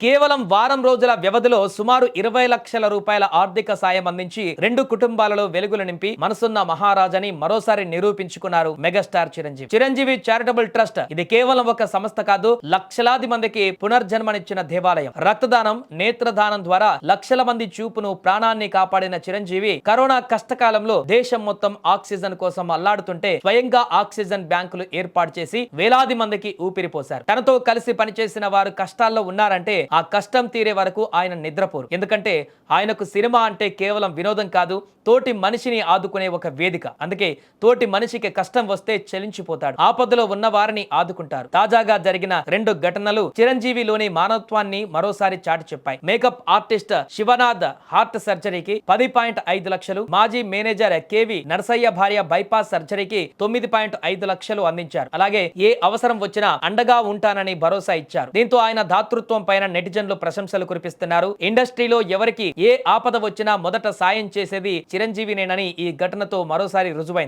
కేవలం వారం రోజుల వ్యవధిలో సుమారు 20 లక్షల రూపాయల ఆర్థిక సాయం అందించి 2 కుటుంబాలలో వెలుగులు నింపి మనసున్న మహారాజని మరోసారి నిరూపించుకున్నారు megastar Chiranjeevi. Chiranjeevi charitable trust ఇది కేవలం ఒక సంస్థ కాదు, లక్షలాది మందికి పునర్జన్మనిచ్చిన దేవాలయం. రక్తదానం, నేత్రదానం ద్వారా లక్షల మంది చూపును, ప్రాణాన్ని కాపాడిన చిరంజీవి కరోనా కష్టకాలంలో దేశం మొత్తం ఆక్సిజన్ కోసం అల్లాడుతుంటే స్వయంగా ఆక్సిజన్ బ్యాంకులు ఏర్పాటు చేసి వేలాది మందికి ఊపిరిపోశారు. తనతో కలిసి పనిచేసిన వారు కష్టాల్లో ఉన్నారంటే ఆ కష్టం తీరే వరకు ఆయన నిద్రపోరు. ఎందుకంటే ఆయనకు సినిమా అంటే కేవలం వినోదం కాదు, తోటి మనిషిని ఆదుకునే ఒక వేదిక. అందుకే తోటి మనిషికి కష్టం వస్తే చలించిపోతాడు, ఆపదలో ఉన్న వారిని ఆదుకుంటారు. తాజాగా జరిగిన 2 ఘటనలు చిరంజీవిలోని మానవత్వాన్ని మరోసారి చాటి చెప్పాయి. మేకప్ ఆర్టిస్ట్ శివనాథ్ హార్ట్ సర్జరీకి 10.5 లక్షలు, మాజీ మేనేజర్ కేవి నరసయ్య భార్య బైపాస్ సర్జరీకి 9.5 లక్షలు అందించారు. అలాగే ఏ అవసరం వచ్చినా అండగా ఉంటానని భరోసా ఇచ్చారు. దీంతో ఆయన దాతృత్వం పైన నెటిజన్లు ప్రశంసలు కురిపిస్తున్నారు. ఇండస్ట్రీలో ఎవరికి ఏ ఆపద వచ్చినా మొదట సాయం చేసేది చిరంజీవినేనని ఈ ఘటనతో మరోసారి రుజువైంది.